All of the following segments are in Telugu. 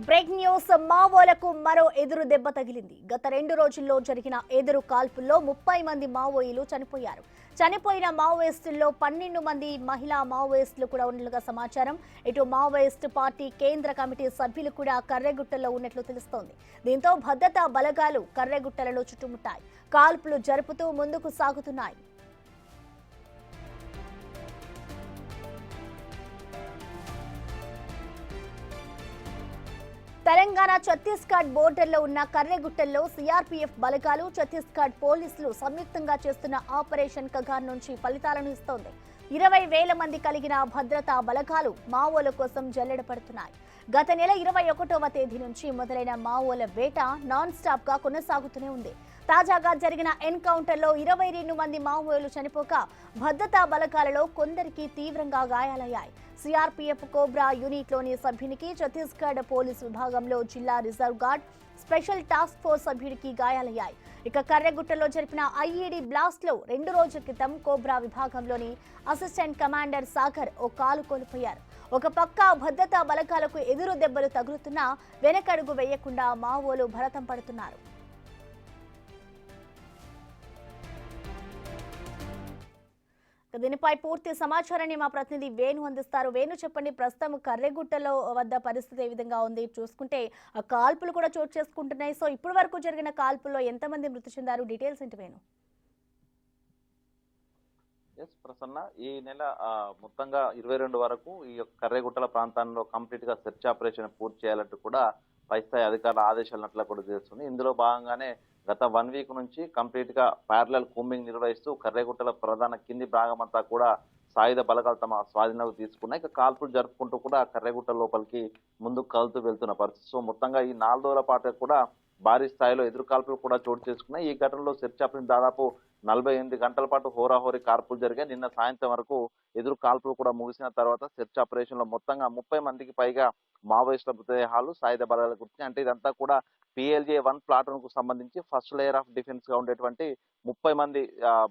Break news. మావోలకు మరో ఎదురు దెబ్బ తగిలింది. గత 2 రోజుల్లో జరిగిన ఎదురు కాల్పుల్లో 30 మంది మావోయిలు చనిపోయారు. చనిపోయిన మావోయిస్టుల్లో 12 మంది మహిళా మావోయిస్టులు కూడా ఉన్నట్లుగా సమాచారం. ఇటు మావోయిస్టు పార్టీ కేంద్ర కమిటీ సభ్యులు కూడా కర్రెగుట్టలో ఉన్నట్లు తెలుస్తోంది. దీంతో భద్రతా బలగాలు కర్రెగుట్టలలో చుట్టుముట్టాయి. కాల్పులు జరుపుతూ ముందుకు సాగుతున్నాయి. తెలంగాణ ఛత్తీస్గఢ్ బోర్డర్లో ఉన్న కర్రెగుట్టల్లో సిఆర్పీఎఫ్ బలగాలు, ఛత్తీస్గఢ్ పోలీసులు సంయుక్తంగా చేస్తున్న ఆపరేషన్ కగార్ నుంచి ఫలితాలను ఇస్తోంది. 20,000 మంది కలిగిన భద్రతా బలగాలు మావోల కోసం జల్లెడ పడుతున్నాయి. గత నెల 21వ తేదీ నుంచి మొదలైన మావోల వేట నాన్ స్టాప్ గా కొనసాగుతూనే ఉంది. తాజాగా జరిగిన ఎన్కౌంటర్లో 22 మంది మావోలు చనిపోక భద్రతా బలగాలలో కొందరికి తీవ్రంగా గాయాలయ్యాయి. సిఆర్పీఎఫ్ కోబ్రా యూనిట్లోని సభ్యునికి, ఛత్తీస్గఢ్ పోలీసు విభాగంలో జిల్లా reserve guard special task force సభ్యుడికి గాయాలయ్యాయి. ఇక కర్రెగుట్టలో జరిపిన ఐఈడీ బ్లాస్ట్ లో 2 రోజుల క్రితం కోబ్రా విభాగంలోని అసిస్టెంట్ కమాండర్ సాగర్ ఓ కాలు కోల్పోయారు. ఒక పక్క భద్రతా బలగాలకు ఎదురు దెబ్బలు తగులుతున్నా వెనకడుగు వేయకుండా మావోలు భరతం పడుతున్నారు. దీనిపై పూర్తి సమాచారాన్ని మా ప్రతినిధి వేణు అందిస్తారు. వేణు, చెప్పండి, ప్రస్తుతం కర్రెగుట్టలో వద్ద పరిస్థితి ఏ విధంగా ఉంది? చూసుకుంటే ఆ కాల్పులు కూడా చోటు చేసుకుంటున్నాయి. సో ఇప్పటి వరకు జరిగిన కాల్పుల్లో ఎంతమంది మృతి చెందారు? డీటెయిల్స్ ఏంటి వేణు? ప్రసన్న, ఈ నెల మొత్తంగా 22 వరకు ఈ యొక్క కర్రెగుట్టల ప్రాంతాల్లో కంప్లీట్ గా సెర్చ్ ఆపరేషన్ పూర్తి చేయాలంటూ కూడా పై స్థాయి అధికారుల ఆదేశాలన్నట్లు కూడా చేస్తుంది. ఇందులో భాగంగానే గత 1 వీక్ నుంచి కంప్లీట్ గా ప్యారలల్ కూంబింగ్ నిర్వహిస్తూ కర్రెగుట్టల ప్రధాన కింది భాగం అంతా కూడా సాయుధ బలగాలు తమ స్వాధీనంలోకి తీసుకున్నాయి. ఇక కాల్పులు జరుపుకుంటూ కూడా కర్రెగుట్ట లోపలికి ముందుకు కలుతూ వెళ్తున్న పరిస్థితి. సో మొత్తంగా ఈ 4 రోజుల పాటు కూడా భారీ స్థాయిలో ఎదురు కాల్పులు కూడా చోటు చేసుకున్నాయి. ఈ ఘటనలో సెర్చ్ ఆపరేషన్ దాదాపు 48 గంటల పాటు హోరాహోరీ కాల్పులు జరిగాయి. నిన్న సాయంత్రం వరకు ఎదురు కాల్పులు కూడా ముగిసిన తర్వాత సెర్చ్ ఆపరేషన్ లో మొత్తంగా 30 మందికి పైగా మావోయిస్టుల మృతదేహాలు సాయుధ బలగాల గురించి, అంటే ఇదంతా కూడా PLJ-1 ప్లాటూన్ కు సంబంధించి ఫస్ట్ లేయర్ ఆఫ్ డిఫెన్స్ గా ఉండేటువంటి 30 మంది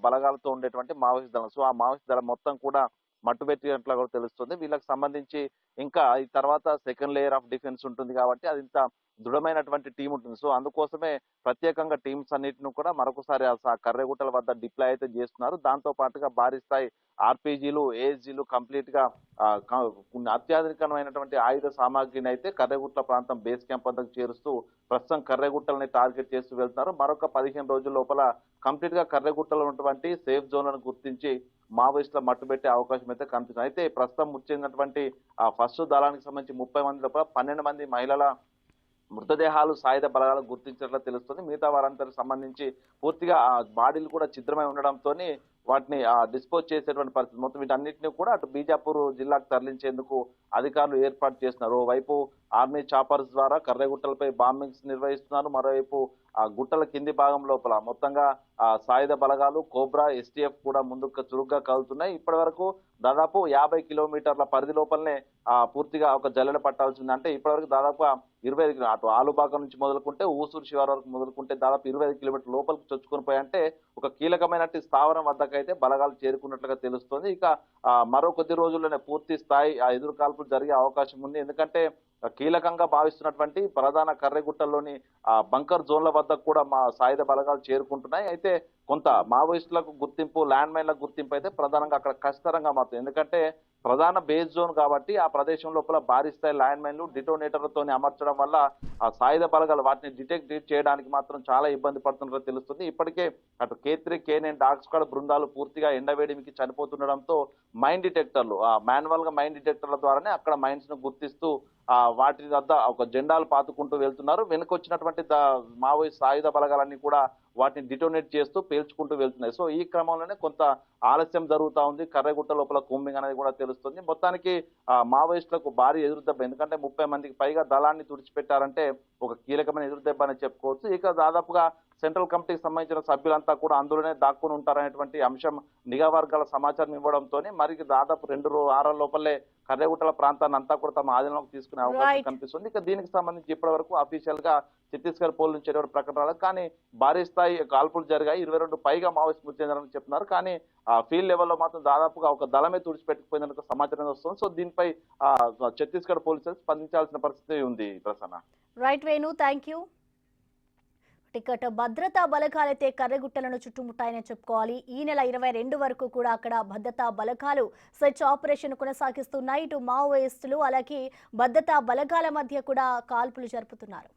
బలగాలతో ఉండేటువంటి మావోయిస్ట్ దళం. సో ఆ మావోయిస్ట్ దళం మొత్తం కూడా మట్టుబెట్టినట్లు కూడా తెలుస్తుంది. వీళ్ళకి సంబంధించి ఇంకా ఈ తర్వాత సెకండ్ లేయర్ ఆఫ్ డిఫెన్స్ ఉంటుంది కాబట్టి అది ఇంత దృఢమైనటువంటి టీం ఉంటుంది. సో అందుకోసమే ప్రత్యేకంగా టీమ్స్ అన్నిటిని కూడా మరొకసారి కర్రెగుట్టల వద్ద డిప్లాయ్ అయితే చేస్తున్నారు. దాంతో పాటుగా భారీ స్థాయి ఆర్పీజీలు, ఏఎస్జీలు కంప్లీట్ గా అత్యాధునికమైనటువంటి ఆయుధ సామాగ్రిని అయితే కర్రెగుట్ల ప్రాంతం బేస్ క్యాంప్ వద్దకు చేరుస్తూ ప్రస్తుతం కర్రెగుట్టలని టార్గెట్ చేస్తూ వెళ్తున్నారు. మరొక 15 రోజుల లోపల కంప్లీట్ గా కర్రెగుట్టలో ఉన్నటువంటి సేఫ్ జోన్లను గుర్తించి మావోయిస్టుల మట్టుబెట్టే అవకాశం అయితే కనిపిస్తుంది. అయితే ప్రస్తుతం వచ్చినటువంటి ఫస్ట్ దళానికి సంబంధించి 30 మంది లోపల 12 మంది మహిళల మృతదేహాలు సాయుధ బలగాలకు గుర్తించినట్లు తెలుస్తుంది. మిగతా వారందరికి సంబంధించి పూర్తిగా ఆ బాడీలు కూడా ఛిద్రమై ఉండడంతో వాటిని డిస్పోజ్ చేసేటువంటి పరిస్థితి. మొత్తం వీటన్నిటిని కూడా అటు బీజాపూర్ జిల్లాకు తరలించేందుకు అధికారులు ఏర్పాటు చేస్తున్నారు. ఓవైపు ఆర్మీ చాపర్స్ ద్వారా కర్రెగుట్టలపై బాంబింగ్స్ నిర్వహిస్తున్నారు. మరోవైపు ఆ గుట్టల కింది భాగం లోపల మొత్తంగా సాయుధ బలగాలు, కోబ్రా, STF కూడా ముందుకు చురుగ్గా కలుగుతున్నాయి. ఇప్పటి వరకు దాదాపు 50 కిలోమీటర్ల పరిధి లోపలనే పూర్తిగా ఒక జల్లెడ పట్టాల్సింది. అంటే ఇప్పటివరకు దాదాపు 25 అటు ఆలుబాగం నుంచి మొదలుకుంటే ఊసూరు శివారు వరకు మొదలుకుంటే దాదాపు 25 కిలోమీటర్ల లోపలికి చొచ్చుకొని పోయంటే ఒక కీలకమైనటువంటి స్థావరం వద్దకైతే బలగాలు చేరుకున్నట్లుగా తెలుస్తోంది. ఇక మరో కొద్ది రోజుల్లోనే పూర్తి స్థాయి ఎదురు కాల్పులు జరిగే అవకాశం ఉంది. ఎందుకంటే కీలకంగా భావిస్తున్నటువంటి ప్రధాన కర్రెగుట్టల్లోని బంకర్ జోన్ల వద్ద కూడా మా సాయుధ బలగాలు చేరుకుంటున్నాయి. అయితే కొంత మావోయిస్టులకు గుర్తింపు, ల్యాండ్ మైన్లకు గుర్తింపు అయితే ప్రధానంగా అక్కడ కష్టతరంగా మారుతుంది. ఎందుకంటే ప్రధాన బేస్ జోన్ కాబట్టి ఆ ప్రదేశం లోపల భారీ స్థాయి ల్యాండ్ మైన్లు, డిటోనేటర్లతో అమర్చడం వల్ల ఆ సాయుధ బలగాలు వాటిని డిటెక్ట్ చేయడానికి మాత్రం చాలా ఇబ్బంది పడుతున్నట్లు తెలుస్తుంది. ఇప్పటికే అటు K3, K9 డాగ్ స్క్వాడ్ బృందాలు పూర్తిగా ఎండవేడిమికి చనిపోతుండడంతో మైన్ డిటెక్టర్లు మాన్యువల్ గా మైన్ డిటెక్టర్ల ద్వారానే అక్కడ మైన్స్ ను గుర్తిస్తూ వాటి వద్ద ఒక జెండాలు పాతుకుంటూ వెళ్తున్నారు. వెనుకొచ్చినటువంటి మావోయిస్ట్ సాయుధ బలగాలన్నీ కూడా వాటిని డిటోనేట్ చేస్తూ పేల్చుకుంటూ వెళ్తున్నాయి. సో ఈ క్రమంలోనే కొంత ఆలస్యం జరుగుతా ఉంది. కర్రెగుట్ట లోపల కూంబింగ్ అనేది కూడా తెలుస్తుంది. మొత్తానికి మావోయిస్టులకు భారీ ఎదురుదెబ్బ. ఎందుకంటే 30 మందికి పైగా దళాన్ని తుడిచిపెట్టారంటే ఒక కీలకమైన ఎదురుదెబ్బ అని చెప్పుకోవచ్చు. ఇక దాదాపుగా సెంట్రల్ కమిటీకి సంబంధించిన సభ్యులంతా కూడా అందులోనే దాక్కుని ఉంటారనేటువంటి అంశం నిఘా వర్గాల సమాచారం ఇవ్వడంతో మరి దాదాపు 2 వారాల లోపలే కర్రెగుట్టల ప్రాంతాన్ని అంతా కూడా తమ ఆధీనంలోకి తీసుకునే అవకాశం కనిపిస్తుంది. ఇక దీనికి సంబంధించి ఇప్పటి వరకు అఫీషియల్ గా ఛత్తీస్గఢ్ పోలీసు నుంచి ఎటువంటి ప్రకటన రాలేదు. కానీ భారీ స్థాయి కాల్పులు జరిగాయి. 22 పైగా మావోయిస్ట్ మృతి చెందారని చెప్తున్నారు. కానీ ఆ ఫీల్డ్ లెవెల్లో మాత్రం దాదాపుగా ఒక దళమే తుడిచిపెట్టుకుపోయిందన్న సమాచారం వస్తుంది. సో దీనిపై ఛత్తీస్గఢ్ పోలీసులు స్పందించాల్సిన పరిస్థితి ఉంది Prasanna. Right Venu, thank you. Ticket భద్రతా బలగాలైతే కర్రెగుట్టలను చుట్టుముట్టాయని చెప్పుకోవాలి. ఈ నెల 22 వరకు కూడా అక్కడ భద్రతా బలగాలు సెర్చ్ ఆపరేషన్ కొనసాగిస్తున్నాయి. ఇటు మావోయిస్టులు అలాగే భద్రతా బలగాల మధ్య కూడా కాల్పులు జరుపుతున్నారు.